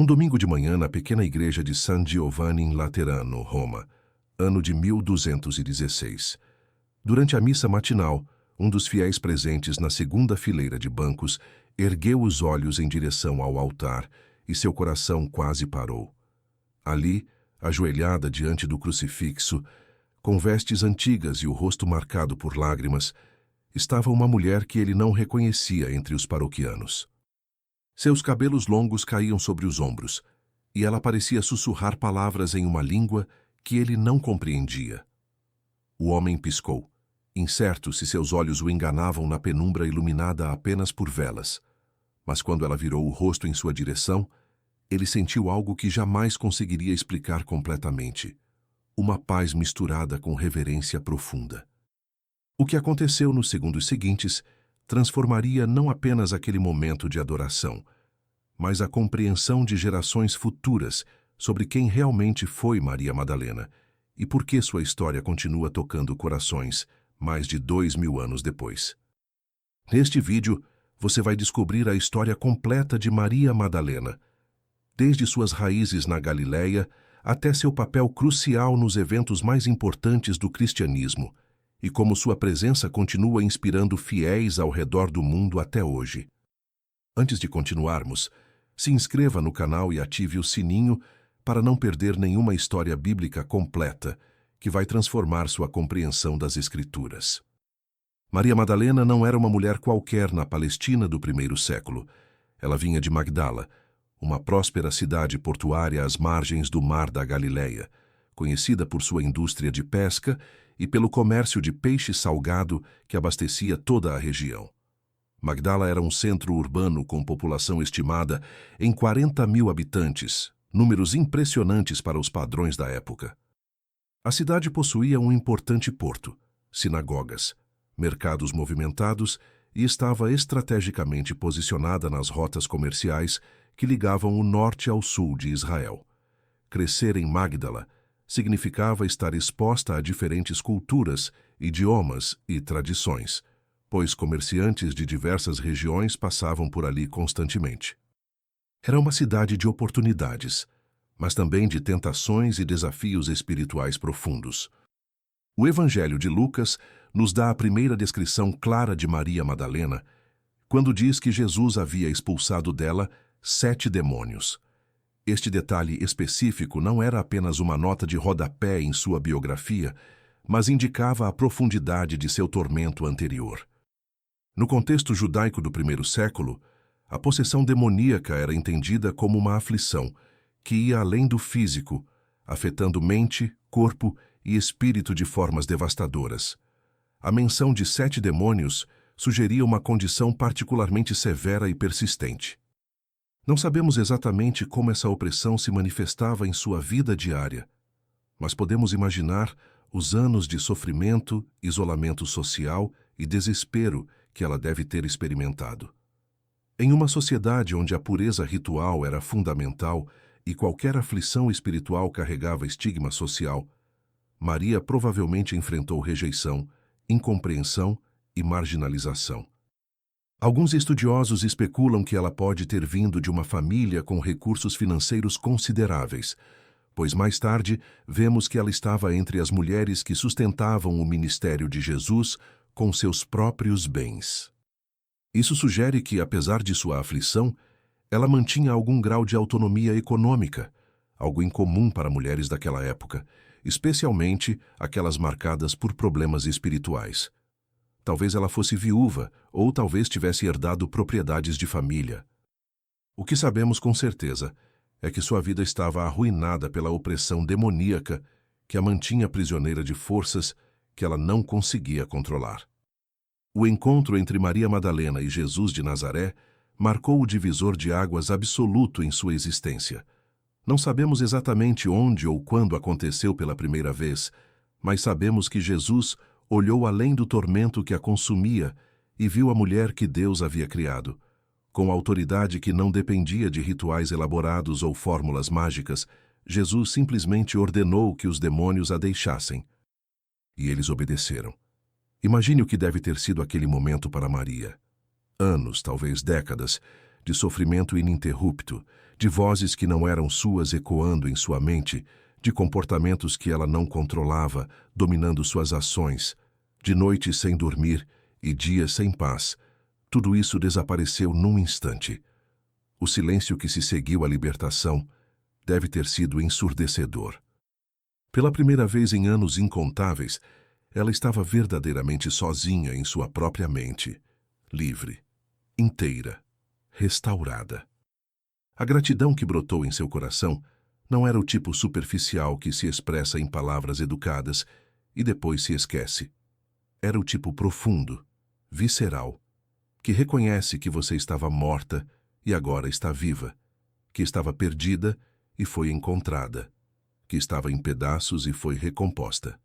Um domingo de manhã na pequena igreja de San Giovanni in Laterano, Roma, ano de 1216. Durante a missa matinal, um dos fiéis presentes na segunda fileira de bancos ergueu os olhos em direção ao altar e seu coração quase parou. Ali, ajoelhada diante do crucifixo, com vestes antigas e o rosto marcado por lágrimas, estava uma mulher que ele não reconhecia entre os paroquianos. Seus cabelos longos caíam sobre os ombros, e ela parecia sussurrar palavras em uma língua que ele não compreendia. O homem piscou, incerto se seus olhos o enganavam na penumbra iluminada apenas por velas. Mas quando ela virou o rosto em sua direção, ele sentiu algo que jamais conseguiria explicar completamente. Uma paz misturada com reverência profunda. O que aconteceu nos segundos seguintes transformaria não apenas aquele momento de adoração, mas a compreensão de gerações futuras sobre quem realmente foi Maria Madalena e por que sua história continua tocando corações mais de 2000 anos depois. Neste vídeo, você vai descobrir a história completa de Maria Madalena, desde suas raízes na Galileia até seu papel crucial nos eventos mais importantes do cristianismo, e como sua presença continua inspirando fiéis ao redor do mundo até hoje. Antes de continuarmos, se inscreva no canal e ative o sininho para não perder nenhuma história bíblica completa que vai transformar sua compreensão das Escrituras. Maria Madalena não era uma mulher qualquer na Palestina do primeiro século. Ela vinha de Magdala, uma próspera cidade portuária às margens do Mar da Galileia, conhecida por sua indústria de pesca e pelo comércio de peixe salgado que abastecia toda a região. Magdala era um centro urbano com população estimada em 40.000 habitantes, números impressionantes para os padrões da época. A cidade possuía um importante porto, sinagogas, mercados movimentados e estava estrategicamente posicionada nas rotas comerciais que ligavam o norte ao sul de Israel. Crescer em Magdala significava estar exposta a diferentes culturas, idiomas e tradições, pois comerciantes de diversas regiões passavam por ali constantemente. Era uma cidade de oportunidades, mas também de tentações e desafios espirituais profundos. O Evangelho de Lucas nos dá a primeira descrição clara de Maria Madalena, quando diz que Jesus havia expulsado dela 7 demônios. Este detalhe específico não era apenas uma nota de rodapé em sua biografia, mas indicava a profundidade de seu tormento anterior. No contexto judaico do primeiro século, a possessão demoníaca era entendida como uma aflição que ia além do físico, afetando mente, corpo e espírito de formas devastadoras. A menção de 7 demônios sugeria uma condição particularmente severa e persistente. Não sabemos exatamente como essa opressão se manifestava em sua vida diária, mas podemos imaginar os anos de sofrimento, isolamento social e desespero que ela deve ter experimentado. Em uma sociedade onde a pureza ritual era fundamental e qualquer aflição espiritual carregava estigma social, Maria provavelmente enfrentou rejeição, incompreensão e marginalização. Alguns estudiosos especulam que ela pode ter vindo de uma família com recursos financeiros consideráveis, pois mais tarde vemos que ela estava entre as mulheres que sustentavam o ministério de Jesus com seus próprios bens. Isso sugere que, apesar de sua aflição, ela mantinha algum grau de autonomia econômica, algo incomum para mulheres daquela época, especialmente aquelas marcadas por problemas espirituais. Talvez ela fosse viúva, ou talvez tivesse herdado propriedades de família. O que sabemos com certeza é que sua vida estava arruinada pela opressão demoníaca que a mantinha prisioneira de forças que ela não conseguia controlar. O encontro entre Maria Madalena e Jesus de Nazaré marcou o divisor de águas absoluto em sua existência. Não sabemos exatamente onde ou quando aconteceu pela primeira vez, mas sabemos que Jesus olhou além do tormento que a consumia e viu a mulher que Deus havia criado. Com autoridade que não dependia de rituais elaborados ou fórmulas mágicas, Jesus simplesmente ordenou que os demônios a deixassem. E eles obedeceram. Imagine o que deve ter sido aquele momento para Maria. Anos, talvez décadas, de sofrimento ininterrupto, de vozes que não eram suas ecoando em sua mente, de comportamentos que ela não controlava, dominando suas ações, de noites sem dormir e dias sem paz. Tudo isso desapareceu num instante. O silêncio que se seguiu à libertação deve ter sido ensurdecedor. Pela primeira vez em anos incontáveis, ela estava verdadeiramente sozinha em sua própria mente, livre, inteira, restaurada. A gratidão que brotou em seu coração não era o tipo superficial que se expressa em palavras educadas e depois se esquece. Era o tipo profundo, visceral, que reconhece que você estava morta e agora está viva, que estava perdida e foi encontrada, que estava em pedaços e foi recomposta.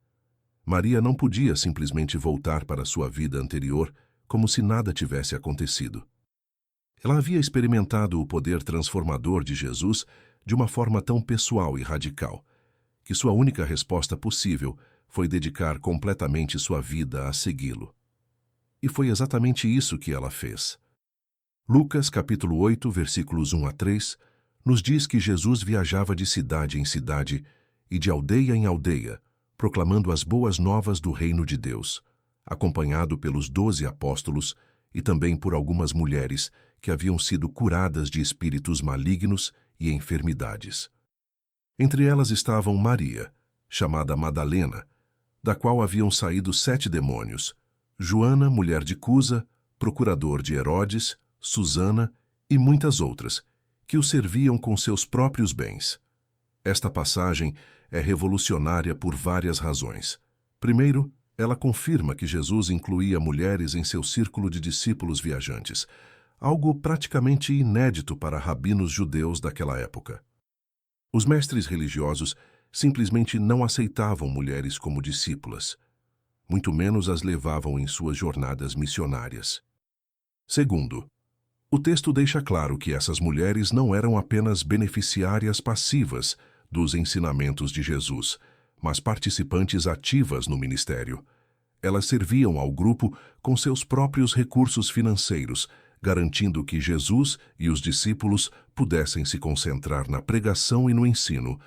Maria não podia simplesmente voltar para sua vida anterior como se nada tivesse acontecido. Ela havia experimentado o poder transformador de Jesus de uma forma tão pessoal e radical, que sua única resposta possível foi dedicar completamente sua vida a segui-lo. E foi exatamente isso que ela fez. Lucas, capítulo 8, versículos 1 a 3, nos diz que Jesus viajava de cidade em cidade e de aldeia em aldeia, proclamando as boas novas do reino de Deus, acompanhado pelos 12 apóstolos e também por algumas mulheres que haviam sido curadas de espíritos malignos e enfermidades. Entre elas estavam Maria, chamada Madalena, da qual haviam saído 7 demônios, Joana, mulher de Cusa, procurador de Herodes, Susana e muitas outras, que o serviam com seus próprios bens. Esta passagem é revolucionária por várias razões. Primeiro, ela confirma que Jesus incluía mulheres em seu círculo de discípulos viajantes, algo praticamente inédito para rabinos judeus daquela época. Os mestres religiosos simplesmente não aceitavam mulheres como discípulas, muito menos as levavam em suas jornadas missionárias. Segundo, o texto deixa claro que essas mulheres não eram apenas beneficiárias passivas dos ensinamentos de Jesus, mas participantes ativas no ministério. Elas serviam ao grupo com seus próprios recursos financeiros, garantindo que Jesus e os discípulos pudessem se concentrar na pregação e no ensino,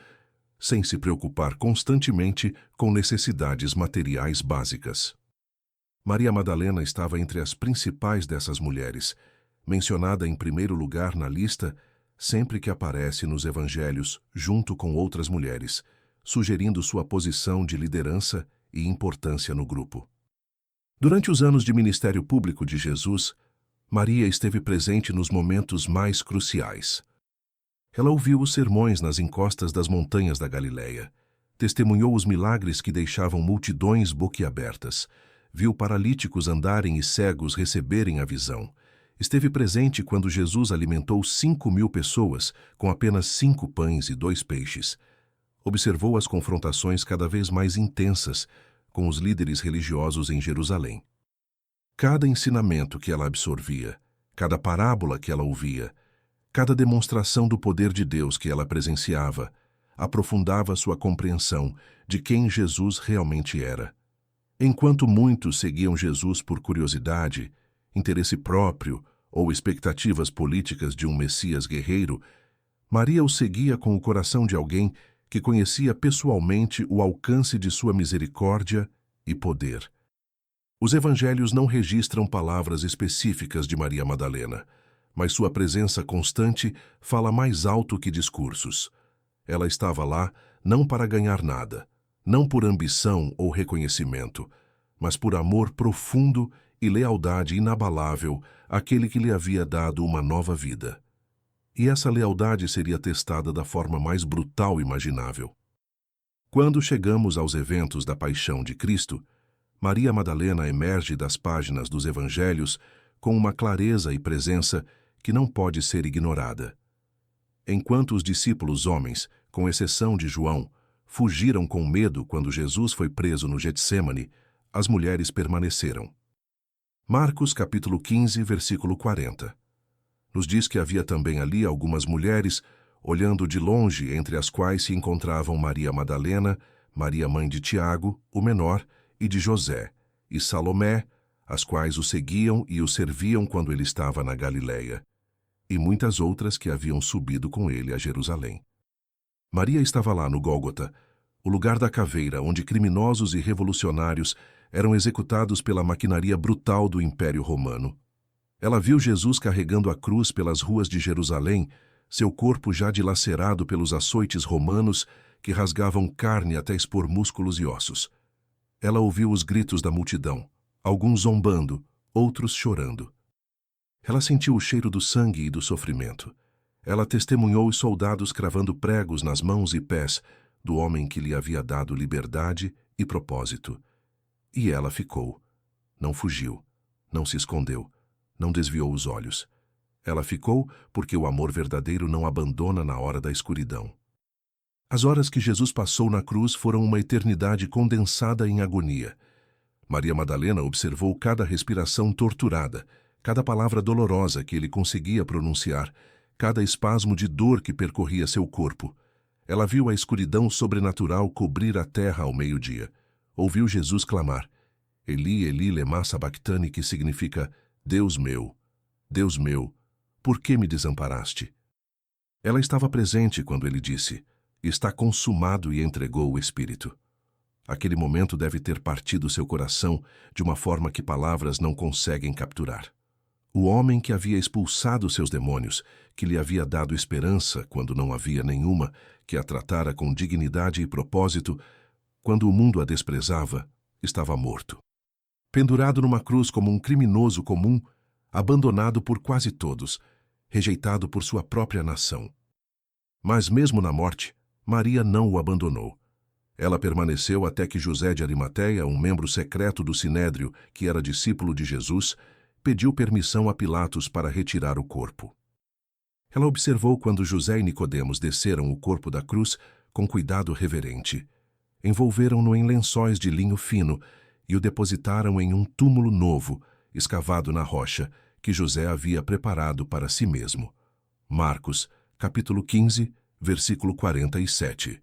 sem se preocupar constantemente com necessidades materiais básicas. Maria Madalena estava entre as principais dessas mulheres, mencionada em primeiro lugar na lista sempre que aparece nos evangelhos junto com outras mulheres, sugerindo sua posição de liderança e importância no grupo. Durante os anos de ministério público de Jesus, Maria esteve presente nos momentos mais cruciais. Ela ouviu os sermões nas encostas das montanhas da Galileia, testemunhou os milagres que deixavam multidões boquiabertas, viu paralíticos andarem e cegos receberem a visão, esteve presente quando Jesus alimentou 5.000 pessoas com apenas 5 pães e 2 peixes, observou as confrontações cada vez mais intensas com os líderes religiosos em Jerusalém. Cada ensinamento que ela absorvia, cada parábola que ela ouvia, cada demonstração do poder de Deus que ela presenciava, aprofundava sua compreensão de quem Jesus realmente era. Enquanto muitos seguiam Jesus por curiosidade, interesse próprio ou expectativas políticas de um Messias guerreiro, Maria o seguia com o coração de alguém que conhecia pessoalmente o alcance de sua misericórdia e poder. Os evangelhos não registram palavras específicas de Maria Madalena, mas sua presença constante fala mais alto que discursos. Ela estava lá não para ganhar nada, não por ambição ou reconhecimento, mas por amor profundo e lealdade inabalável àquele que lhe havia dado uma nova vida. E essa lealdade seria testada da forma mais brutal imaginável. Quando chegamos aos eventos da paixão de Cristo, Maria Madalena emerge das páginas dos evangelhos com uma clareza e presença que não pode ser ignorada. Enquanto os discípulos homens, com exceção de João, fugiram com medo quando Jesus foi preso no Getsêmani, as mulheres permaneceram. Marcos, capítulo 15, versículo 40. Nos diz que havia também ali algumas mulheres, olhando de longe, entre as quais se encontravam Maria Madalena, Maria mãe de Tiago, o menor, e de José, e Salomé, as quais o seguiam e o serviam quando ele estava na Galileia. e muitas outras que haviam subido com ele a Jerusalém. Maria estava lá no Gólgota, o lugar da caveira onde criminosos e revolucionários eram executados pela maquinaria brutal do Império Romano. Ela viu Jesus carregando a cruz pelas ruas de Jerusalém, seu corpo já dilacerado pelos açoites romanos que rasgavam carne até expor músculos e ossos. Ela ouviu os gritos da multidão, alguns zombando, outros chorando. Ela sentiu o cheiro do sangue e do sofrimento. Ela testemunhou os soldados cravando pregos nas mãos e pés do homem que lhe havia dado liberdade e propósito. E ela ficou. Não fugiu, não se escondeu, não desviou os olhos. Ela ficou porque o amor verdadeiro não abandona na hora da escuridão. As horas que Jesus passou na cruz foram uma eternidade condensada em agonia. Maria Madalena observou cada respiração torturada, cada palavra dolorosa que ele conseguia pronunciar, cada espasmo de dor que percorria seu corpo. Ela viu a escuridão sobrenatural cobrir a terra ao meio-dia. Ouviu Jesus clamar, Eli, Eli, lema sabachthani, que significa, Deus meu, por que me desamparaste? Ela estava presente quando ele disse, está consumado, e entregou o Espírito. Aquele momento deve ter partido seu coração de uma forma que palavras não conseguem capturar. O homem que havia expulsado seus demônios, que lhe havia dado esperança quando não havia nenhuma, que a tratara com dignidade e propósito, quando o mundo a desprezava, estava morto. Pendurado numa cruz como um criminoso comum, abandonado por quase todos, rejeitado por sua própria nação. Mas mesmo na morte, Maria não o abandonou. Ela permaneceu até que José de Arimateia, um membro secreto do Sinédrio, que era discípulo de Jesus, pediu permissão a Pilatos para retirar o corpo. Ela observou quando José e Nicodemos desceram o corpo da cruz com cuidado reverente. Envolveram-no em lençóis de linho fino e o depositaram em um túmulo novo, escavado na rocha, que José havia preparado para si mesmo. Marcos, capítulo 15, versículo 47.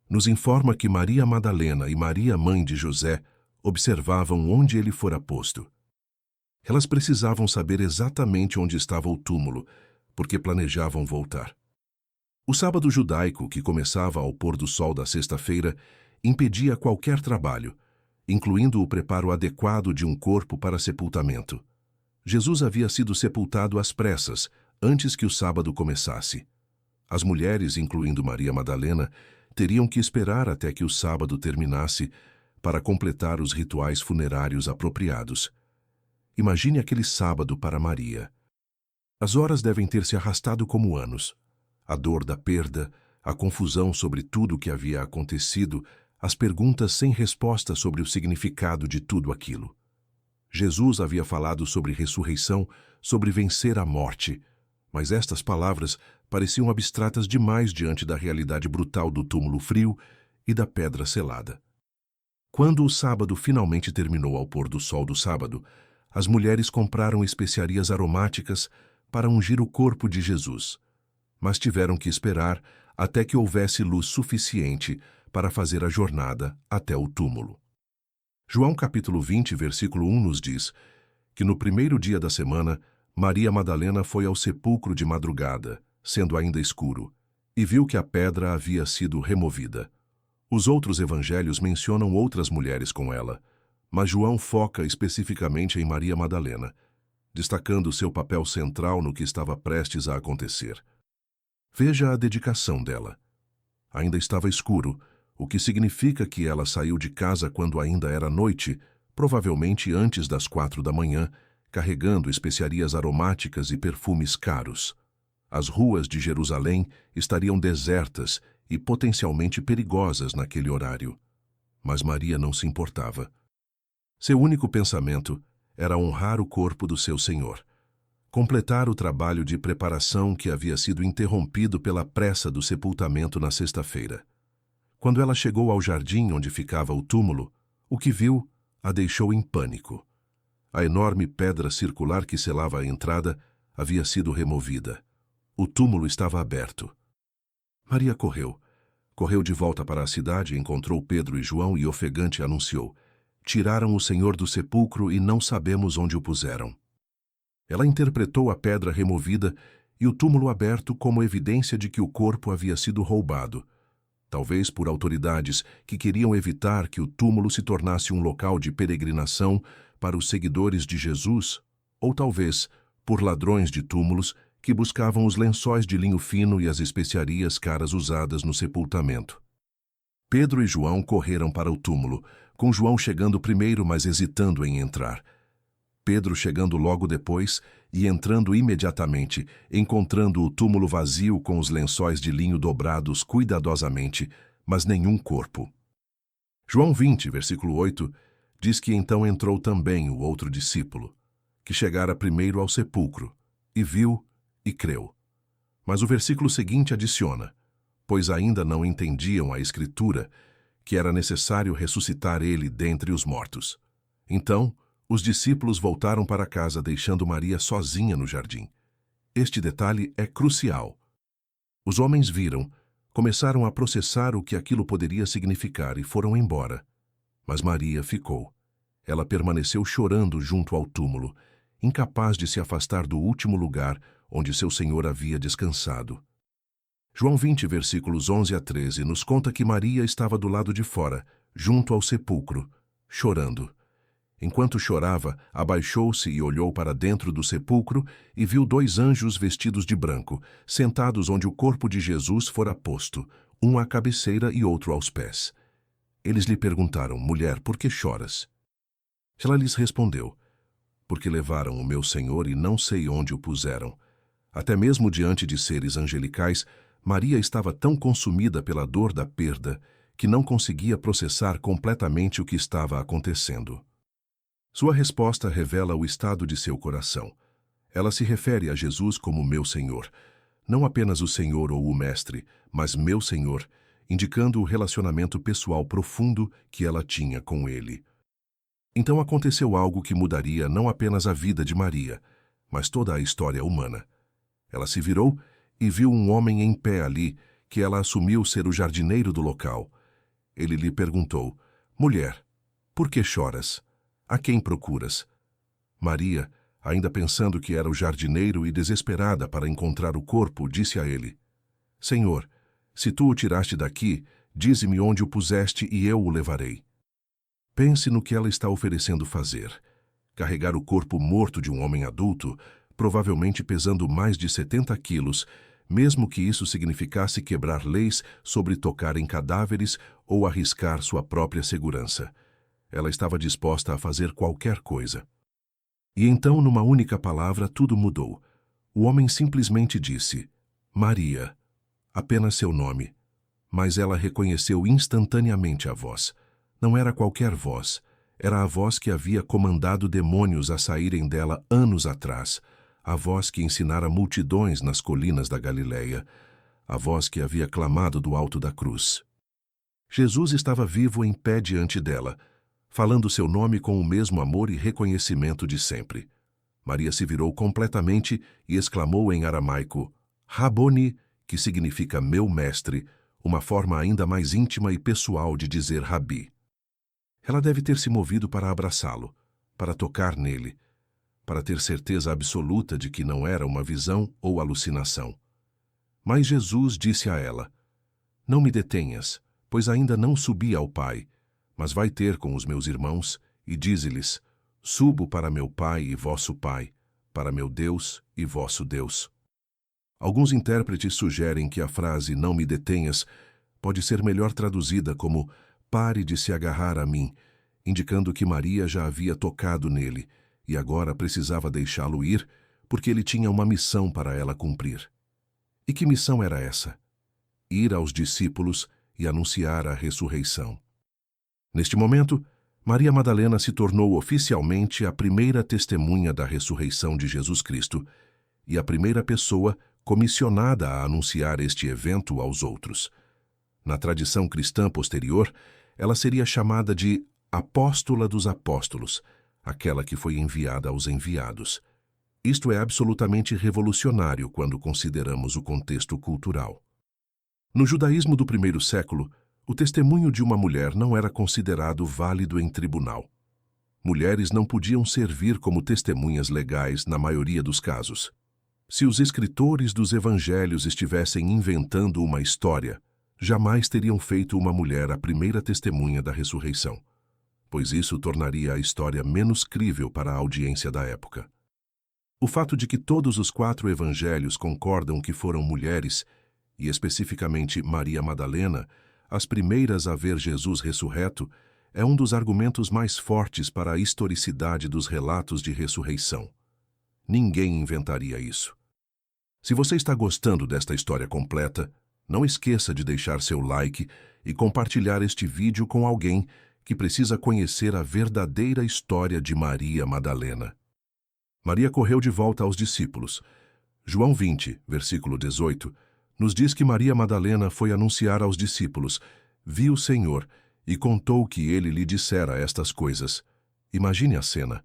Nos informa que Maria Madalena e Maria, mãe de José, observavam onde ele fora posto. Elas precisavam saber exatamente onde estava o túmulo, porque planejavam voltar. O sábado judaico, que começava ao pôr do sol da sexta-feira, impedia qualquer trabalho, incluindo o preparo adequado de um corpo para sepultamento. Jesus havia sido sepultado às pressas, antes que o sábado começasse. As mulheres, incluindo Maria Madalena, teriam que esperar até que o sábado terminasse para completar os rituais funerários apropriados. Imagine aquele sábado para Maria. As horas devem ter se arrastado como anos. A dor da perda, a confusão sobre tudo o que havia acontecido, as perguntas sem resposta sobre o significado de tudo aquilo. Jesus havia falado sobre ressurreição, sobre vencer a morte, mas estas palavras pareciam abstratas demais diante da realidade brutal do túmulo frio e da pedra selada. Quando o sábado finalmente terminou ao pôr do sol do sábado, as mulheres compraram especiarias aromáticas para ungir o corpo de Jesus, mas tiveram que esperar até que houvesse luz suficiente para fazer a jornada até o túmulo. João capítulo 20, versículo 1 nos diz que no primeiro dia da semana, Maria Madalena foi ao sepulcro de madrugada, sendo ainda escuro, e viu que a pedra havia sido removida. Os outros evangelhos mencionam outras mulheres com ela, mas João foca especificamente em Maria Madalena, destacando seu papel central no que estava prestes a acontecer. Veja a dedicação dela. Ainda estava escuro, o que significa que ela saiu de casa quando ainda era noite, provavelmente antes das 4 da manhã, carregando especiarias aromáticas e perfumes caros. As ruas de Jerusalém estariam desertas e potencialmente perigosas naquele horário. Mas Maria não se importava. Seu único pensamento era honrar o corpo do seu Senhor, completar o trabalho de preparação que havia sido interrompido pela pressa do sepultamento na sexta-feira. Quando ela chegou ao jardim onde ficava o túmulo, o que viu a deixou em pânico. A enorme pedra circular que selava a entrada havia sido removida. O túmulo estava aberto. Maria correu de volta para a cidade, encontrou Pedro e João e ofegante anunciou: tiraram o Senhor do sepulcro e não sabemos onde o puseram. Ela interpretou a pedra removida e o túmulo aberto como evidência de que o corpo havia sido roubado, talvez por autoridades que queriam evitar que o túmulo se tornasse um local de peregrinação para os seguidores de Jesus, ou talvez por ladrões de túmulos que buscavam os lençóis de linho fino e as especiarias caras usadas no sepultamento. Pedro e João correram para o túmulo, com João chegando primeiro, mas hesitando em entrar. Pedro chegando logo depois e entrando imediatamente, encontrando o túmulo vazio com os lençóis de linho dobrados cuidadosamente, mas nenhum corpo. João 20, versículo 8, diz que então entrou também o outro discípulo, que chegara primeiro ao sepulcro, e viu e creu. Mas o versículo seguinte adiciona: pois ainda não entendiam a Escritura, que era necessário ressuscitar ele dentre os mortos. Então, os discípulos voltaram para casa, deixando Maria sozinha no jardim. Este detalhe é crucial. Os homens viram, começaram a processar o que aquilo poderia significar e foram embora. Mas Maria ficou. Ela permaneceu chorando junto ao túmulo, incapaz de se afastar do último lugar onde seu Senhor havia descansado. João 20, versículos 11 a 13, nos conta que Maria estava do lado de fora, junto ao sepulcro, chorando. Enquanto chorava, abaixou-se e olhou para dentro do sepulcro e viu 2 anjos vestidos de branco, sentados onde o corpo de Jesus fora posto, um à cabeceira e outro aos pés. Eles lhe perguntaram: mulher, por que choras? Ela lhes respondeu: porque levaram o meu Senhor e não sei onde o puseram. Até mesmo diante de seres angelicais, Maria estava tão consumida pela dor da perda que não conseguia processar completamente o que estava acontecendo. Sua resposta revela o estado de seu coração. Ela se refere a Jesus como meu Senhor, não apenas o Senhor ou o Mestre, mas meu Senhor, indicando o relacionamento pessoal profundo que ela tinha com ele. Então aconteceu algo que mudaria não apenas a vida de Maria, mas toda a história humana. Ela se virou e viu um homem em pé ali, que ela assumiu ser o jardineiro do local. Ele lhe perguntou: mulher, por que choras? A quem procuras? Maria, ainda pensando que era o jardineiro e desesperada para encontrar o corpo, disse a ele: Senhor, se tu o tiraste daqui, dize-me onde o puseste e eu o levarei. Pense no que ela está oferecendo fazer. Carregar o corpo morto de um homem adulto, provavelmente pesando mais de 70 quilos, mesmo que isso significasse quebrar leis sobre tocar em cadáveres ou arriscar sua própria segurança. Ela estava disposta a fazer qualquer coisa. E então, numa única palavra, tudo mudou. O homem simplesmente disse: Maria, apenas seu nome. Mas ela reconheceu instantaneamente a voz. Não era qualquer voz. Era a voz que havia comandado demônios a saírem dela anos atrás. A voz que ensinara multidões nas colinas da Galileia. A voz que havia clamado do alto da cruz. Jesus estava vivo em pé diante dela, falando seu nome com o mesmo amor e reconhecimento de sempre. Maria se virou completamente e exclamou em aramaico: Raboni, que significa meu mestre, uma forma ainda mais íntima e pessoal de dizer Rabi. Ela deve ter se movido para abraçá-lo, para tocar nele, para ter certeza absoluta de que não era uma visão ou alucinação. Mas Jesus disse a ela: Não me detenhas, pois ainda não subi ao Pai, mas vai ter com os meus irmãos e dize-lhes: Subo para meu Pai e vosso Pai, para meu Deus e vosso Deus. Alguns intérpretes sugerem que a frase não me detenhas pode ser melhor traduzida como pare de se agarrar a mim, indicando que Maria já havia tocado nele e agora precisava deixá-lo ir porque ele tinha uma missão para ela cumprir. E que missão era essa? Ir aos discípulos e anunciar a ressurreição. Neste momento, Maria Madalena se tornou oficialmente a primeira testemunha da ressurreição de Jesus Cristo e a primeira pessoa comissionada a anunciar este evento aos outros. Na tradição cristã posterior, ela seria chamada de Apóstola dos Apóstolos, aquela que foi enviada aos enviados. Isto é absolutamente revolucionário quando consideramos o contexto cultural. No judaísmo do primeiro século, o testemunho de uma mulher não era considerado válido em tribunal. Mulheres não podiam servir como testemunhas legais na maioria dos casos. Se os escritores dos evangelhos estivessem inventando uma história, jamais teriam feito uma mulher a primeira testemunha da ressurreição, pois isso tornaria a história menos crível para a audiência da época. O fato de que todos os 4 evangelhos concordam que foram mulheres, e especificamente Maria Madalena, as primeiras a ver Jesus ressurreto, é um dos argumentos mais fortes para a historicidade dos relatos de ressurreição. Ninguém inventaria isso. Se você está gostando desta história completa, não esqueça de deixar seu like e compartilhar este vídeo com alguém que precisa conhecer a verdadeira história de Maria Madalena. Maria correu de volta aos discípulos. João 20, versículo 18, nos diz que Maria Madalena foi anunciar aos discípulos: viu o Senhor e contou que ele lhe dissera estas coisas. Imagine a cena.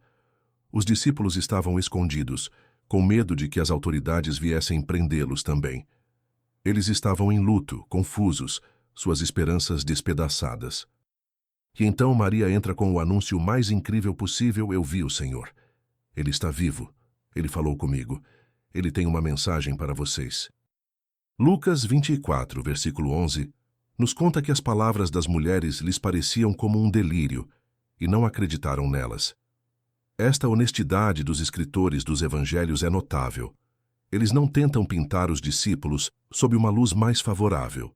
Os discípulos estavam escondidos, com medo de que as autoridades viessem prendê-los também. Eles estavam em luto, confusos, suas esperanças despedaçadas. E então Maria entra com o anúncio mais incrível possível: eu vi o Senhor. Ele está vivo. Ele falou comigo. Ele tem uma mensagem para vocês. Lucas 24, versículo 11, nos conta que as palavras das mulheres lhes pareciam como um delírio, e não acreditaram nelas. Esta honestidade dos escritores dos evangelhos é notável. Eles não tentam pintar os discípulos sob uma luz mais favorável.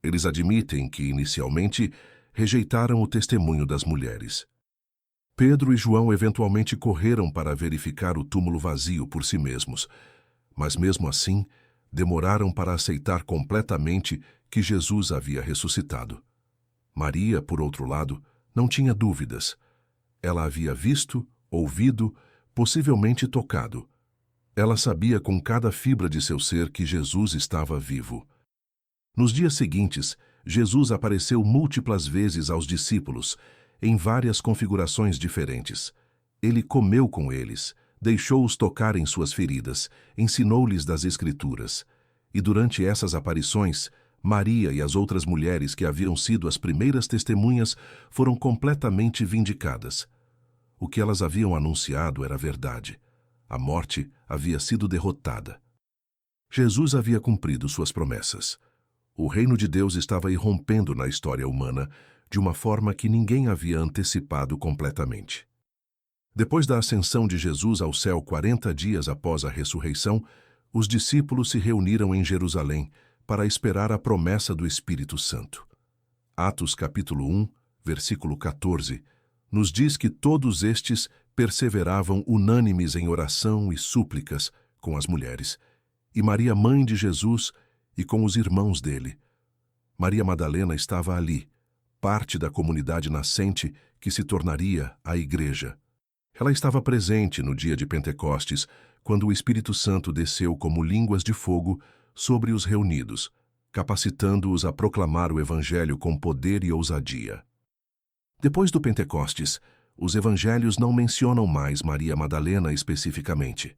Eles admitem que, inicialmente, rejeitaram o testemunho das mulheres. Pedro e João eventualmente correram para verificar o túmulo vazio por si mesmos, mas mesmo assim, demoraram para aceitar completamente que Jesus havia ressuscitado. Maria, por outro lado, não tinha dúvidas. Ela havia visto, ouvido, possivelmente tocado. Ela sabia com cada fibra de seu ser que Jesus estava vivo. Nos dias seguintes, Jesus apareceu múltiplas vezes aos discípulos, em várias configurações diferentes. Ele comeu com eles, deixou-os tocar em suas feridas, ensinou-lhes das Escrituras. E durante essas aparições, Maria e as outras mulheres que haviam sido as primeiras testemunhas foram completamente vindicadas. O que elas haviam anunciado era verdade. A morte havia sido derrotada. Jesus havia cumprido suas promessas. O reino de Deus estava irrompendo na história humana de uma forma que ninguém havia antecipado completamente. Depois da ascensão de Jesus ao céu 40 dias após a ressurreição, os discípulos se reuniram em Jerusalém para esperar a promessa do Espírito Santo. Atos capítulo 1, versículo 14, nos diz que todos estes perseveravam unânimes em oração e súplicas com as mulheres, e Maria, mãe de Jesus, e com os irmãos dele. Maria Madalena estava ali, parte da comunidade nascente que se tornaria a Igreja. Ela estava presente no dia de Pentecostes, quando o Espírito Santo desceu como línguas de fogo sobre os reunidos, capacitando-os a proclamar o Evangelho com poder e ousadia. Depois do Pentecostes, os evangelhos não mencionam mais Maria Madalena especificamente,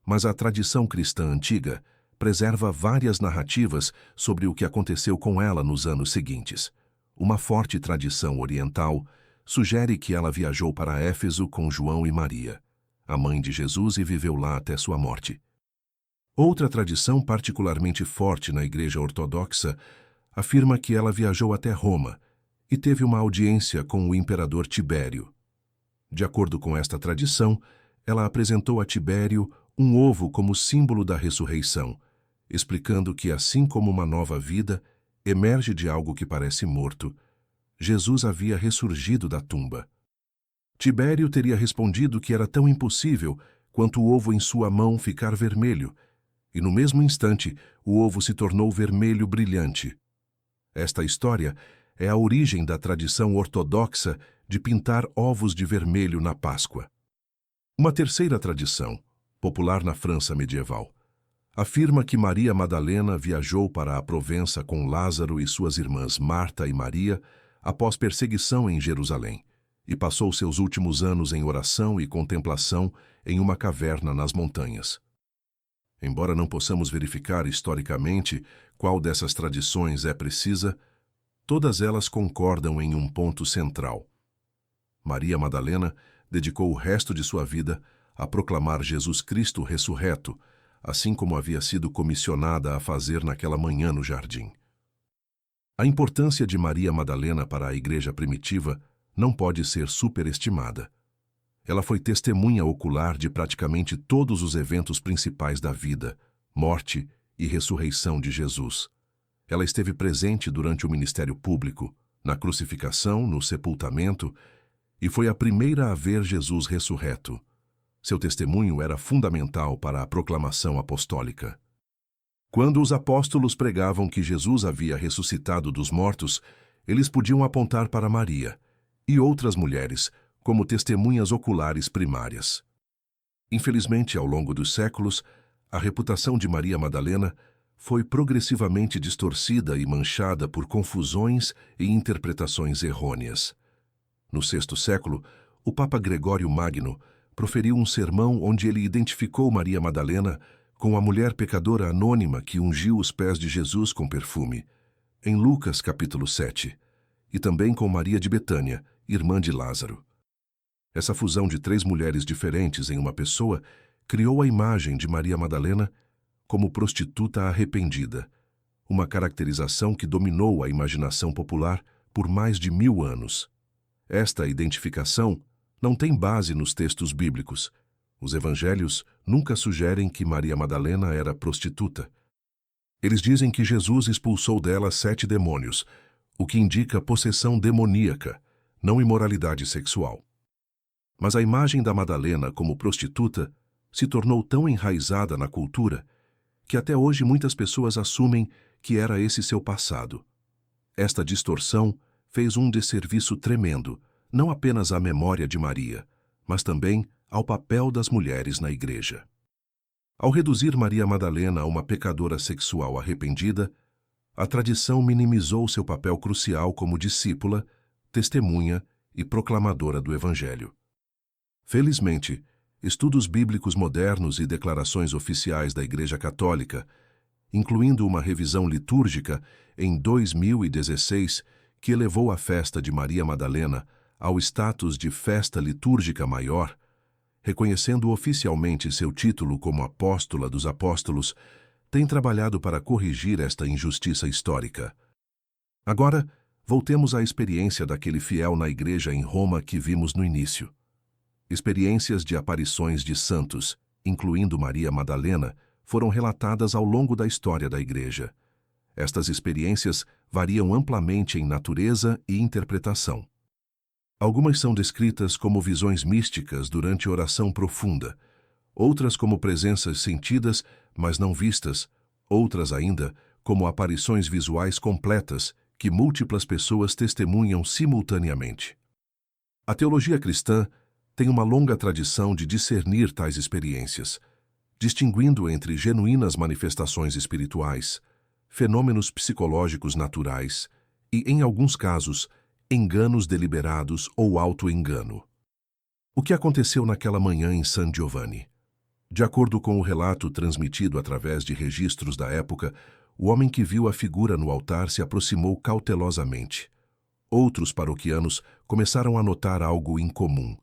mas a tradição cristã antiga preserva várias narrativas sobre o que aconteceu com ela nos anos seguintes. Uma forte tradição oriental sugere que ela viajou para Éfeso com João e Maria, a mãe de Jesus, e viveu lá até sua morte. Outra tradição particularmente forte na Igreja Ortodoxa afirma que ela viajou até Roma e teve uma audiência com o imperador Tibério. De acordo com esta tradição, ela apresentou a Tibério um ovo como símbolo da ressurreição, explicando que, assim como uma nova vida emerge de algo que parece morto, Jesus havia ressurgido da tumba. Tibério teria respondido que era tão impossível quanto o ovo em sua mão ficar vermelho, e no mesmo instante o ovo se tornou vermelho brilhante. Esta história é a origem da tradição ortodoxa de pintar ovos de vermelho na Páscoa. Uma terceira tradição, popular na França medieval, afirma que Maria Madalena viajou para a Provença com Lázaro e suas irmãs Marta e Maria após perseguição em Jerusalém, e passou seus últimos anos em oração e contemplação em uma caverna nas montanhas. Embora não possamos verificar historicamente qual dessas tradições é precisa, todas elas concordam em um ponto central. Maria Madalena dedicou o resto de sua vida a proclamar Jesus Cristo ressurreto, assim como havia sido comissionada a fazer naquela manhã no jardim. A importância de Maria Madalena para a igreja primitiva não pode ser superestimada. Ela foi testemunha ocular de praticamente todos os eventos principais da vida, morte e ressurreição de Jesus. Ela esteve presente durante o ministério público, na crucificação, no sepultamento, e foi a primeira a ver Jesus ressurreto. Seu testemunho era fundamental para a proclamação apostólica. Quando os apóstolos pregavam que Jesus havia ressuscitado dos mortos, eles podiam apontar para Maria e outras mulheres como testemunhas oculares primárias. Infelizmente, ao longo dos séculos, a reputação de Maria Madalena foi progressivamente distorcida e manchada por confusões e interpretações errôneas. No VI século, o Papa Gregório Magno proferiu um sermão onde ele identificou Maria Madalena com a mulher pecadora anônima que ungiu os pés de Jesus com perfume, em Lucas capítulo 7, e também com Maria de Betânia, irmã de Lázaro. Essa fusão de 3 mulheres diferentes em uma pessoa criou a imagem de Maria Madalena como prostituta arrependida, uma caracterização que dominou a imaginação popular por mais de 1000 anos. Esta identificação não tem base nos textos bíblicos. Os evangelhos nunca sugerem que Maria Madalena era prostituta. Eles dizem que Jesus expulsou dela 7 demônios, o que indica possessão demoníaca, não imoralidade sexual. Mas a imagem da Madalena como prostituta se tornou tão enraizada na cultura que até hoje muitas pessoas assumem que era esse seu passado. Esta distorção fez um desserviço tremendo, não apenas à memória de Maria, mas também ao papel das mulheres na igreja. Ao reduzir Maria Madalena a uma pecadora sexual arrependida, a tradição minimizou seu papel crucial como discípula, testemunha e proclamadora do Evangelho. Felizmente, estudos bíblicos modernos e declarações oficiais da Igreja Católica, incluindo uma revisão litúrgica em 2016 que elevou a festa de Maria Madalena ao status de festa litúrgica maior, reconhecendo oficialmente seu título como apóstola dos apóstolos, tem trabalhado para corrigir esta injustiça histórica. Agora, voltemos à experiência daquele fiel na igreja em Roma que vimos no início. Experiências de aparições de santos, incluindo Maria Madalena, foram relatadas ao longo da história da igreja. Estas experiências variam amplamente em natureza e interpretação. Algumas são descritas como visões místicas durante oração profunda, outras como presenças sentidas, mas não vistas, outras ainda como aparições visuais completas que múltiplas pessoas testemunham simultaneamente. A teologia cristã tem uma longa tradição de discernir tais experiências, distinguindo entre genuínas manifestações espirituais, fenômenos psicológicos naturais e, em alguns casos, enganos deliberados ou auto-engano. O que aconteceu naquela manhã em San Giovanni? De acordo com o relato transmitido através de registros da época, o homem que viu a figura no altar se aproximou cautelosamente. Outros paroquianos começaram a notar algo incomum.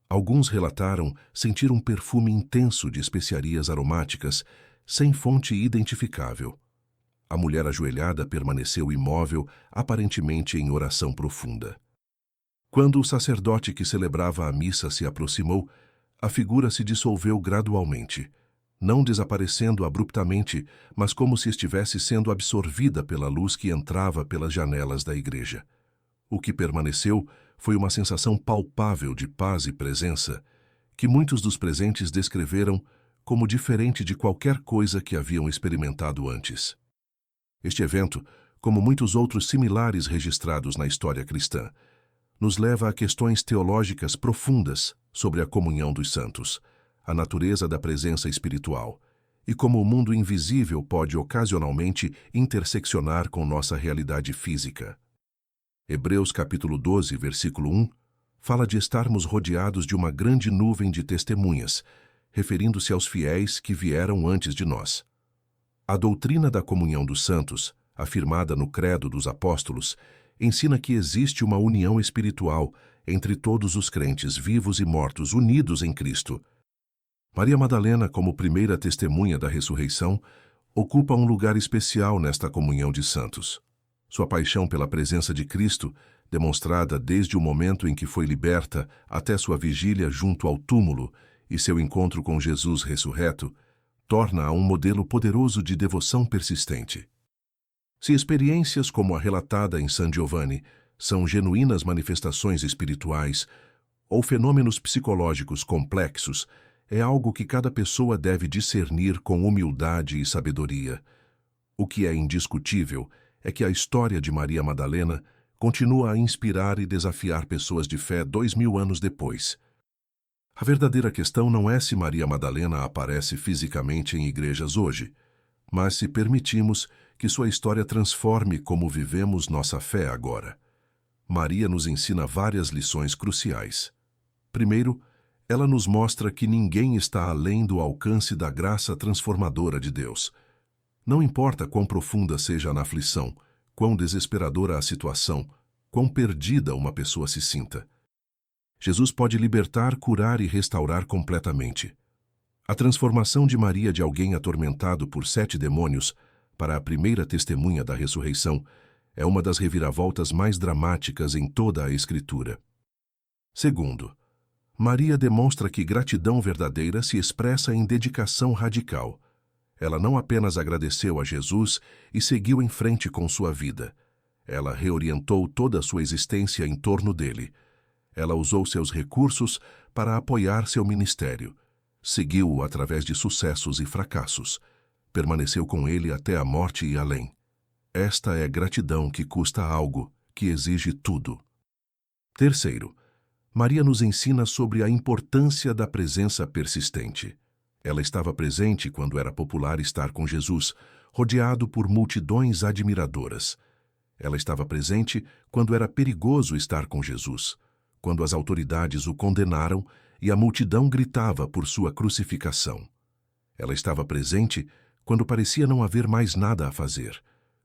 Alguns relataram sentir um perfume intenso de especiarias aromáticas, sem fonte identificável. A mulher ajoelhada permaneceu imóvel, aparentemente em oração profunda. Quando o sacerdote que celebrava a missa se aproximou, a figura se dissolveu gradualmente, não desaparecendo abruptamente, mas como se estivesse sendo absorvida pela luz que entrava pelas janelas da igreja. O que permaneceu foi uma sensação palpável de paz e presença, que muitos dos presentes descreveram como diferente de qualquer coisa que haviam experimentado antes. Este evento, como muitos outros similares registrados na história cristã, nos leva a questões teológicas profundas sobre a comunhão dos santos, a natureza da presença espiritual e como o mundo invisível pode ocasionalmente interseccionar com nossa realidade física. Hebreus capítulo 12, versículo 1, fala de estarmos rodeados de uma grande nuvem de testemunhas, referindo-se aos fiéis que vieram antes de nós. A doutrina da comunhão dos santos, afirmada no Credo dos Apóstolos, ensina que existe uma união espiritual entre todos os crentes vivos e mortos unidos em Cristo. Maria Madalena, como primeira testemunha da ressurreição, ocupa um lugar especial nesta comunhão de santos. Sua paixão pela presença de Cristo, demonstrada desde o momento em que foi liberta até sua vigília junto ao túmulo e seu encontro com Jesus ressurreto, torna-a um modelo poderoso de devoção persistente. Se experiências como a relatada em San Giovanni são genuínas manifestações espirituais ou fenômenos psicológicos complexos, é algo que cada pessoa deve discernir com humildade e sabedoria. O que é indiscutível é que a história de Maria Madalena continua a inspirar e desafiar pessoas de fé 2000 anos depois. A verdadeira questão não é se Maria Madalena aparece fisicamente em igrejas hoje, mas se permitimos que sua história transforme como vivemos nossa fé agora. Maria nos ensina várias lições cruciais. Primeiro, ela nos mostra que ninguém está além do alcance da graça transformadora de Deus. Não importa quão profunda seja a aflição, quão desesperadora a situação, quão perdida uma pessoa se sinta. Jesus pode libertar, curar e restaurar completamente. A transformação de Maria de alguém atormentado por 7 demônios para a primeira testemunha da ressurreição é uma das reviravoltas mais dramáticas em toda a Escritura. Segundo, Maria demonstra que gratidão verdadeira se expressa em dedicação radical. Ela não apenas agradeceu a Jesus e seguiu em frente com sua vida. Ela reorientou toda a sua existência em torno dele. Ela usou seus recursos para apoiar seu ministério. Seguiu-o através de sucessos e fracassos. Permaneceu com ele até a morte e além. Esta é gratidão que custa algo, que exige tudo. Terceiro, Maria nos ensina sobre a importância da presença persistente. Ela estava presente quando era popular estar com Jesus, rodeado por multidões admiradoras. Ela estava presente quando era perigoso estar com Jesus, quando as autoridades o condenaram e a multidão gritava por sua crucificação. Ela estava presente quando parecia não haver mais nada a fazer,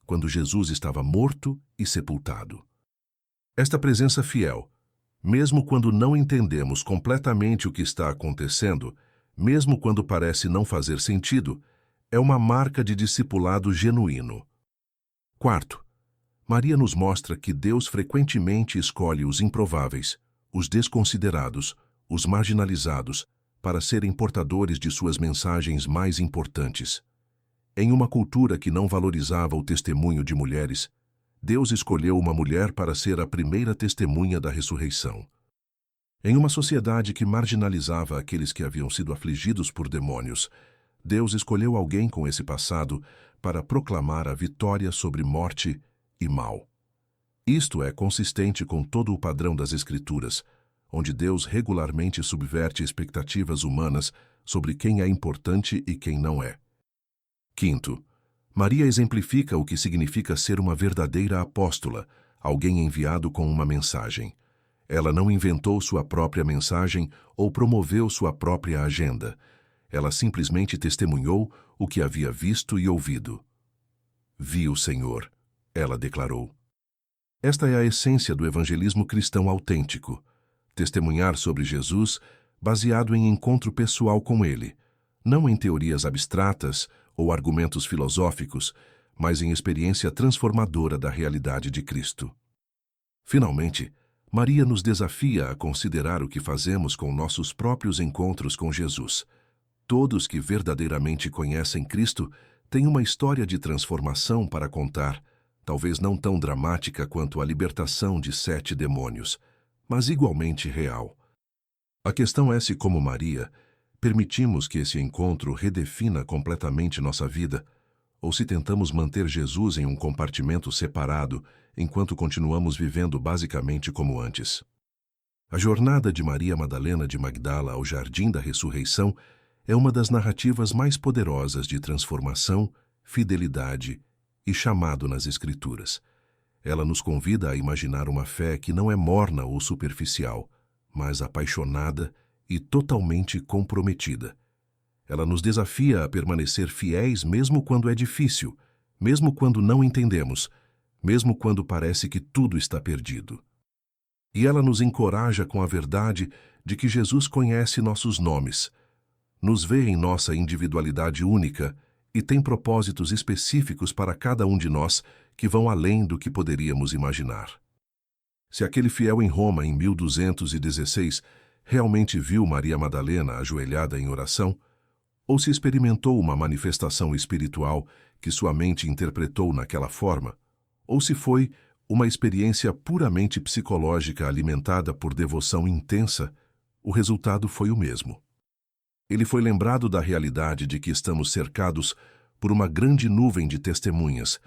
quando Jesus estava morto e sepultado. Esta presença fiel, mesmo quando não entendemos completamente o que está acontecendo, mesmo quando parece não fazer sentido, é uma marca de discipulado genuíno. Quarto, Maria nos mostra que Deus frequentemente escolhe os improváveis, os desconsiderados, os marginalizados, para serem portadores de suas mensagens mais importantes. Em uma cultura que não valorizava o testemunho de mulheres, Deus escolheu uma mulher para ser a primeira testemunha da ressurreição. Em uma sociedade que marginalizava aqueles que haviam sido afligidos por demônios, Deus escolheu alguém com esse passado para proclamar a vitória sobre morte e mal. Isto é consistente com todo o padrão das Escrituras, onde Deus regularmente subverte expectativas humanas sobre quem é importante e quem não é. Quinto, Maria exemplifica o que significa ser uma verdadeira apóstola, alguém enviado com uma mensagem. Ela não inventou sua própria mensagem ou promoveu sua própria agenda. Ela simplesmente testemunhou o que havia visto e ouvido. Vi o Senhor, ela declarou. Esta é a essência do evangelismo cristão autêntico. Testemunhar sobre Jesus baseado em encontro pessoal com Ele, não em teorias abstratas ou argumentos filosóficos, mas em experiência transformadora da realidade de Cristo. Finalmente, Maria nos desafia a considerar o que fazemos com nossos próprios encontros com Jesus. Todos que verdadeiramente conhecem Cristo têm uma história de transformação para contar, talvez não tão dramática quanto a libertação de 7 demônios, mas igualmente real. A questão é se, como Maria, permitimos que esse encontro redefina completamente nossa vida, ou se tentamos manter Jesus em um compartimento separado enquanto continuamos vivendo basicamente como antes. A jornada de Maria Madalena de Magdala ao Jardim da Ressurreição é uma das narrativas mais poderosas de transformação, fidelidade e chamado nas Escrituras. Ela nos convida a imaginar uma fé que não é morna ou superficial, mas apaixonada e totalmente comprometida. Ela nos desafia a permanecer fiéis mesmo quando é difícil, mesmo quando não entendemos, mesmo quando parece que tudo está perdido. E ela nos encoraja com a verdade de que Jesus conhece nossos nomes. nos vê em nossa individualidade única e tem propósitos específicos para cada um de nós que vão além do que poderíamos imaginar. Se aquele fiel em Roma em 1216 realmente viu Maria Madalena ajoelhada em oração, ou se experimentou uma manifestação espiritual que sua mente interpretou naquela forma, ou se foi uma experiência puramente psicológica alimentada por devoção intensa, o resultado foi o mesmo. Ele foi lembrado da realidade de que estamos cercados por uma grande nuvem de testemunhas,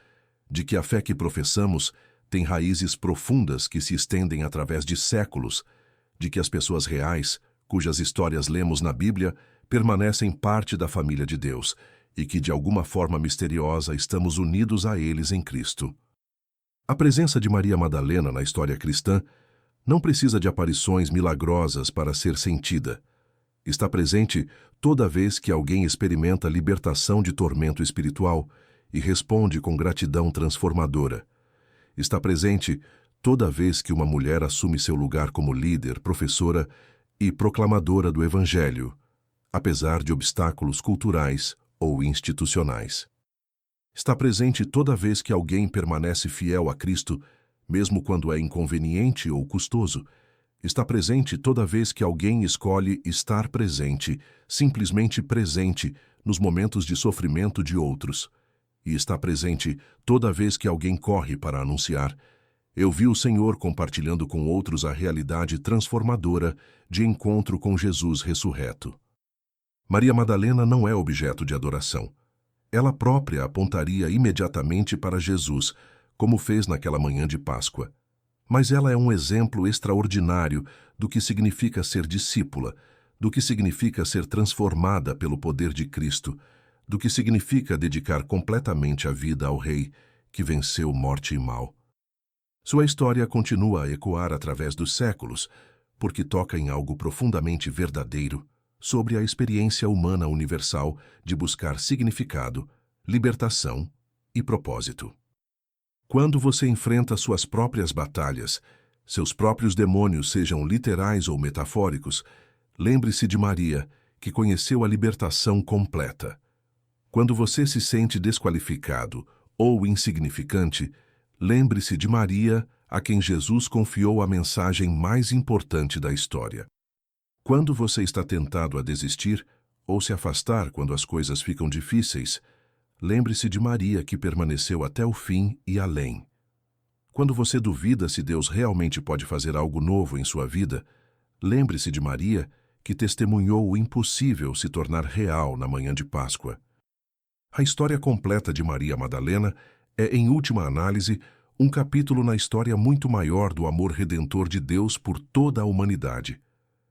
de que a fé que professamos tem raízes profundas que se estendem através de séculos, de que as pessoas reais, cujas histórias lemos na Bíblia, permanecem parte da família de Deus e que, de alguma forma misteriosa, estamos unidos a eles em Cristo. A presença de Maria Madalena na história cristã não precisa de aparições milagrosas para ser sentida. Está presente toda vez que alguém experimenta libertação de tormento espiritual e responde com gratidão transformadora. Está presente toda vez que uma mulher assume seu lugar como líder, professora e proclamadora do Evangelho, apesar de obstáculos culturais ou institucionais. Está presente toda vez que alguém permanece fiel a Cristo, mesmo quando é inconveniente ou custoso. Está presente toda vez que alguém escolhe estar presente, simplesmente presente, nos momentos de sofrimento de outros. E está presente toda vez que alguém corre para anunciar: eu vi o Senhor compartilhando com outros a realidade transformadora de encontro com Jesus ressurreto. Maria Madalena não é objeto de adoração. Ela própria apontaria imediatamente para Jesus, como fez naquela manhã de Páscoa. Mas ela é um exemplo extraordinário do que significa ser discípula, do que significa ser transformada pelo poder de Cristo, do que significa dedicar completamente a vida ao Rei, que venceu morte e mal. Sua história continua a ecoar através dos séculos, porque toca em algo profundamente verdadeiro sobre a experiência humana universal de buscar significado, libertação e propósito. Quando você enfrenta suas próprias batalhas, seus próprios demônios, sejam literais ou metafóricos, lembre-se de Maria, que conheceu a libertação completa. Quando você se sente desqualificado ou insignificante, lembre-se de Maria, a quem Jesus confiou a mensagem mais importante da história. Quando você está tentado a desistir ou se afastar quando as coisas ficam difíceis, lembre-se de Maria, que permaneceu até o fim e além. Quando você duvida se Deus realmente pode fazer algo novo em sua vida, lembre-se de Maria, que testemunhou o impossível se tornar real na manhã de Páscoa. A história completa de Maria Madalena é, em última análise, um capítulo na história muito maior do amor redentor de Deus por toda a humanidade.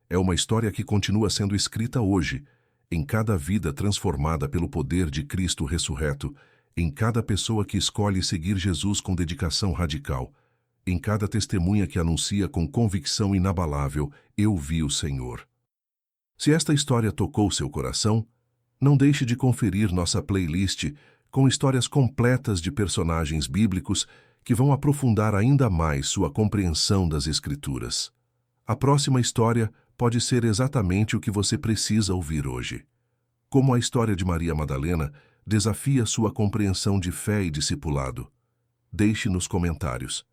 É uma história que continua sendo escrita hoje, em cada vida transformada pelo poder de Cristo ressurreto, em cada pessoa que escolhe seguir Jesus com dedicação radical, em cada testemunha que anuncia com convicção inabalável: eu vi o Senhor. Se esta história tocou seu coração, não deixe de conferir nossa playlist com histórias completas de personagens bíblicos que vão aprofundar ainda mais sua compreensão das Escrituras. A próxima história pode ser exatamente o que você precisa ouvir hoje. Como a história de Maria Madalena desafia sua compreensão de fé e discipulado? Deixe nos comentários.